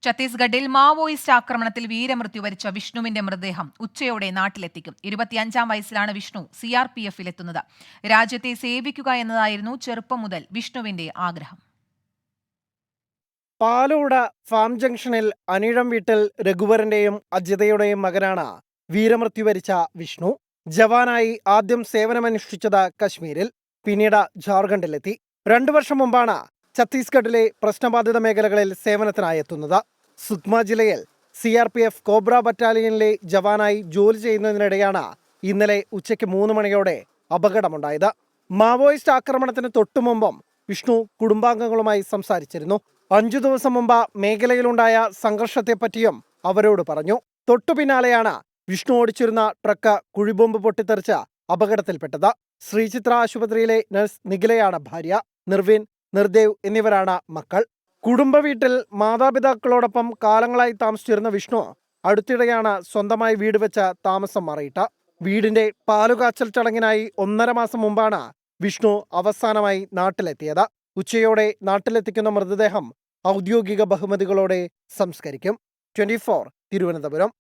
ഛത്തീസ്ഗഡിൽ മാവോയിസ്റ്റ് ആക്രമണത്തിൽ വീരമൃത്യു വരിച്ച വിഷ്ണുവിന്റെ മൃതദേഹം ഉച്ചയോടെ നാട്ടിലെത്തിക്കും. 25-ാം വയസ്സിലാണ് വിഷ്ണു CRPF-ലെത്തുന്നത്. രാജ്യത്തെ സേവിക്കുക എന്നതായിരുന്നു ചെറുപ്പം മുതൽ വിഷ്ണുവിന്റെ ആഗ്രഹം. പാലോട് ഫാം ജംഗ്ഷനിൽ അനിഴം വീട്ടിൽ രഘുവരന്റെയും അജിതയുടെയും മകനാണ് വീരമൃത്യു വരിച്ച വിഷ്ണു. ജവാനായി ആദ്യം സേവനമനുഷ്ഠിച്ചത് കശ്മീരിൽ, പിന്നീട് ജാർഖണ്ഡിലെത്തി. 2 വർഷം മുമ്പാണ് ഛത്തീസ്ഗഡിലെ പ്രശ്നബാധിത മേഖലകളിൽ സേവനത്തിനായി എത്തുന്നത്. സുക്മ ജില്ലയിൽ CRPF കോബ്ര ബറ്റാലിയനിലെ ജവാനായി ജോലി ചെയ്യുന്നതിനിടെയാണ് ഇന്നലെ ഉച്ചയ്ക്ക് 3 മണിയോടെ അപകടമുണ്ടായത്. മാവോയിസ്റ്റ് ആക്രമണത്തിന് തൊട്ടുമുമ്പും വിഷ്ണു കുടുംബാംഗങ്ങളുമായി സംസാരിച്ചിരുന്നു. 5 ദിവസം മുമ്പ് മേഖലയിലുണ്ടായ സംഘർഷത്തെപ്പറ്റിയും അവരോട് പറഞ്ഞു. തൊട്ടു പിന്നാലെയാണ് വിഷ്ണു ഓടിച്ചിരുന്ന ട്രക്ക് കുഴിബോംബ് പൊട്ടിത്തെറിച്ച് അപകടത്തിൽപ്പെട്ടത്. ശ്രീചിത്ര ആശുപത്രിയിലെ നഴ്സ് നിഖിലയാണ് ഭാര്യ. നിർവിൻ, നിർദേവ് എന്നിവരാണ് മക്കൾ. കുടുംബ വീട്ടിൽ മാതാപിതാക്കളോടൊപ്പം കാലങ്ങളായി താമസിച്ചിരുന്ന വിഷ്ണു അടുത്തിടെയാണ് സ്വന്തമായി വീട് വെച്ച് താമസം മാറിയിട്ട്. വീടിന്റെ പാലുകാച്ചൽ ചടങ്ങിനായി 1.5 മാസം മുമ്പാണ് വിഷ്ണു അവസാനമായി നാട്ടിലെത്തിയത്. ഉച്ചയോടെ നാട്ടിലെത്തിക്കുന്ന മൃതദേഹം ഔദ്യോഗിക ബഹുമതികളോടെ സംസ്കരിക്കും. 24 തിരുവനന്തപുരം.